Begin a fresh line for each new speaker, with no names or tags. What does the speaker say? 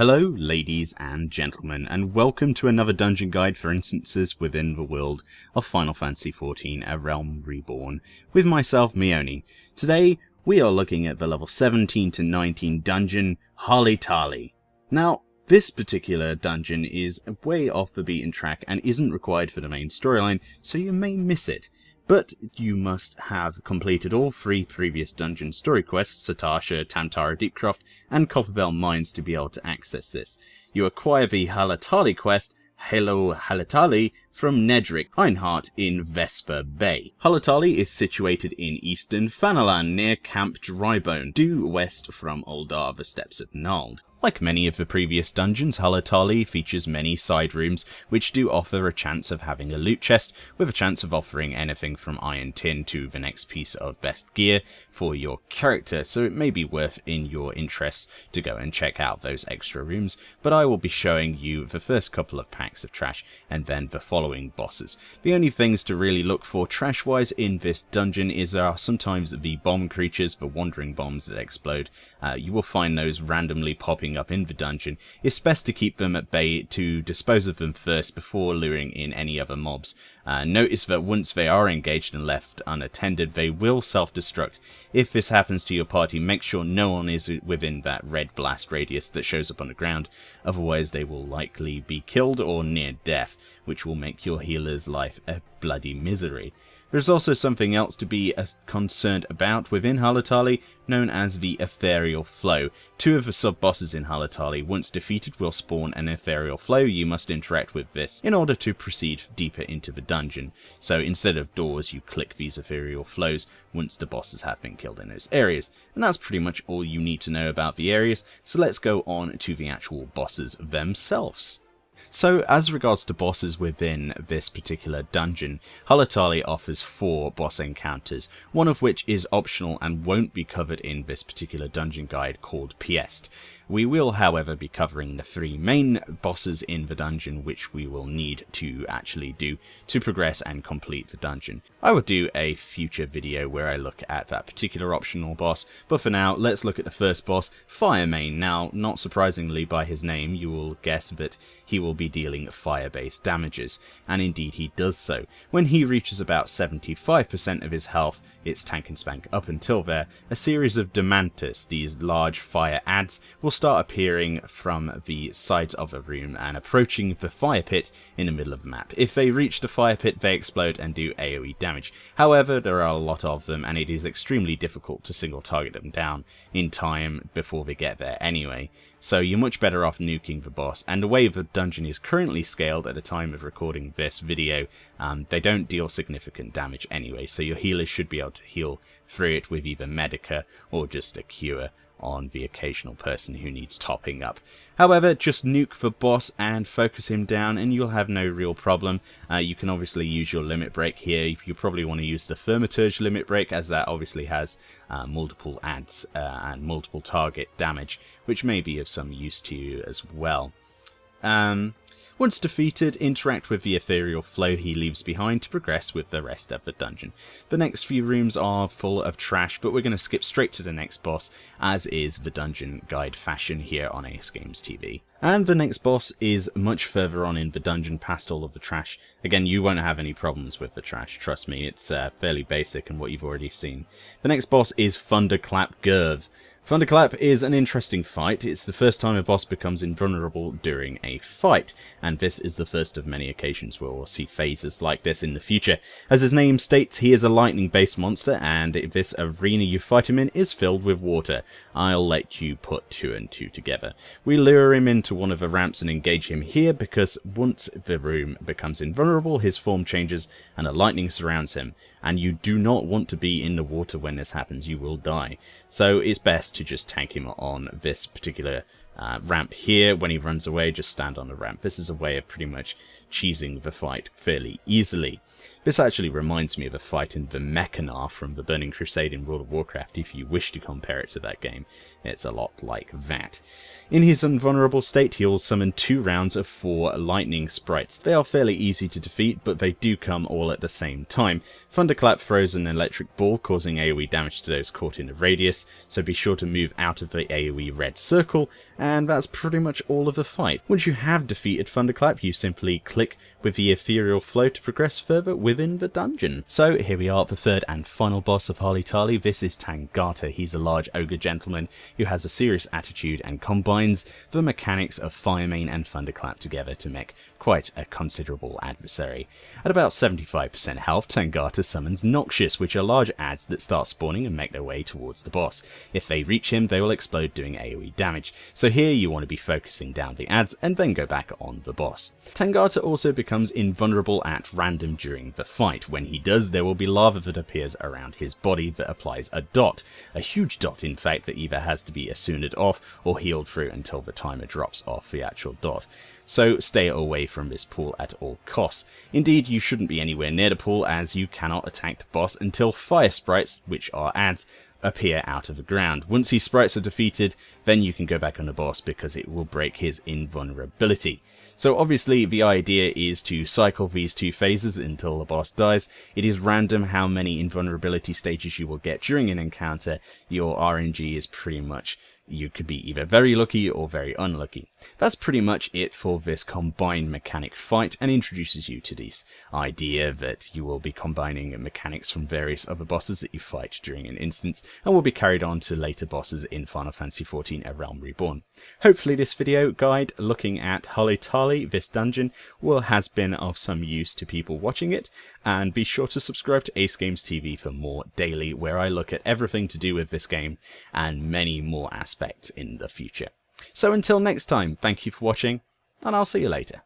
Hello ladies and gentlemen, and welcome to another dungeon guide for instances within the world of Final Fantasy XIV A Realm Reborn, with myself Meoni. Today we are looking at the level 17 to 19 dungeon, Halatali. Now, this particular dungeon is way off the beaten track and isn't required for the main storyline, so you may miss it. But you must have completed all 3 previous dungeon story quests, Satasha, Tamtara Deepcroft, and Copperbell Mines to be able to access this. You acquire the Halatali quest, Hello Halatali, from Nedrick Einhart in Vesper Bay. Halatali is situated in eastern Fanalan near Camp Drybone, due west from Uldar, the Steppes of Nald. Like many of the previous dungeons, Halatali features many side rooms which do offer a chance of having a loot chest, with a chance of offering anything from iron tin to the next piece of best gear for your character, so it may be worth in your interests to go and check out those extra rooms, but I will be showing you the first couple of packs of trash and then the following bosses. The only things to really look for trash wise in this dungeon are sometimes the bomb creatures, the wandering bombs that explode. You will find those randomly popping up in the dungeon. It's best to keep them at bay to dispose of them first before luring in any other mobs. Notice that once they are engaged and left unattended, they will self-destruct. If this happens to your party, make sure no one is within that red blast radius that shows up on the ground, otherwise they will likely be killed or near death, which will make your healer's life a bloody misery. There's also something else to be concerned about within Halatali, known as the Ethereal Flow. 2 of the sub-bosses in Halatali, once defeated, will spawn an Ethereal Flow. You must interact with this in order to proceed deeper into the dungeon. So instead of doors, you click these Ethereal Flows once the bosses have been killed in those areas. And that's pretty much all you need to know about the areas, so let's go on to the actual bosses themselves. So, as regards to bosses within this particular dungeon, Halatali offers 4 boss encounters, one of which is optional and won't be covered in this particular dungeon guide called Piest. We will, however, be covering the 3 main bosses in the dungeon which we will need to actually do to progress and complete the dungeon. I will do a future video where I look at that particular optional boss, but for now, let's look at the first boss, Firemain. Now, not surprisingly by his name, you will guess that he will be dealing fire-based damages, and indeed he does so. When he reaches about 75% of his health, it's tank and spank up until there, a series of Demantis, these large fire adds, will start appearing from the sides of a room and approaching the fire pit in the middle of the map. If they reach the fire pit, they explode and do AoE damage. However, there are a lot of them, and it is extremely difficult to single target them down in time before they get there anyway. So you're much better off nuking the boss, and the way the dungeon is currently scaled at the time of recording this video, they don't deal significant damage anyway, so your healers should be able to heal through it with either Medica or just a cure on the occasional person who needs topping up. However, just nuke the boss and focus him down and you'll have no real problem. You can obviously use your limit break here. You probably want to use the Thaumaturge limit break, as that obviously has multiple adds and multiple target damage, which may be of some use to you as well. Once defeated, interact with the ethereal flow he leaves behind to progress with the rest of the dungeon. The next few rooms are full of trash, but we're going to skip straight to the next boss, as is the dungeon guide fashion here on AceGamesTV. And the next boss is much further on in the dungeon, past all of the trash. Again, you won't have any problems with the trash, trust me, it's fairly basic and what you've already seen. The next boss is Thunderclap Girth. Thunderclap is an interesting fight. It's the first time a boss becomes invulnerable during a fight, and this is the first of many occasions where we'll see phases like this in the future. As his name states, he is a lightning-based monster, and this arena you fight him in is filled with water. I'll let you put 2 and 2 together. We lure him into one of the ramps and engage him here, because once the room becomes invulnerable, his form changes and a lightning surrounds him, and you do not want to be in the water when this happens. You will die. So it's best to just tank him on this particular ramp here. When he runs away, just stand on the ramp. This is a way of pretty much cheesing the fight fairly easily. This actually reminds me of a fight in the Mechanar from the Burning Crusade in World of Warcraft, if you wish to compare it to that game. It's a lot like that. In his invulnerable state, he will summon 2 rounds of 4 lightning sprites. They are fairly easy to defeat, but they do come all at the same time. Thunderclap throws an electric ball, causing AoE damage to those caught in the radius, so be sure to move out of the AoE red circle, and that's pretty much all of the fight. Once you have defeated Thunderclap, you simply click with the ethereal flow to progress further within the dungeon. So here we are at the third and final boss of Halatali. Visus Tangata. He's a large ogre gentleman who has a serious attitude and combines the mechanics of Firemain and Thunderclap together to make quite a considerable adversary. At about 75% health, Tangata summons Noxious, which are large adds that start spawning and make their way towards the boss. If they reach him, they will explode, doing AoE damage. So here you want to be focusing down the adds and then go back on the boss. Tangata also becomes invulnerable at random during the fight. When he does, there will be lava that appears around his body that applies a dot. A huge dot, in fact, that either has to be assumed off or healed through until the timer drops off the actual dot. So stay away from this pool at all costs. Indeed, you shouldn't be anywhere near the pool, as you cannot attack the boss until fire sprites, which are adds, appear out of the ground. Once these sprites are defeated, then you can go back on the boss because it will break his invulnerability. So obviously the idea is to cycle these two phases until the boss dies. It is random how many invulnerability stages you will get during an encounter. Your RNG is pretty much, you could be either very lucky or very unlucky. That's pretty much it for this combined mechanic fight, and introduces you to this idea that you will be combining mechanics from various other bosses that you fight during an instance, and will be carried on to later bosses in Final Fantasy XIV A Realm Reborn. Hopefully this video guide looking at Halatali, this dungeon, has been of some use to people watching it, and be sure to subscribe to AceGamesTV for more daily, where I look at everything to do with this game and many more aspects in the future. So until next time, thank you for watching, and I'll see you later.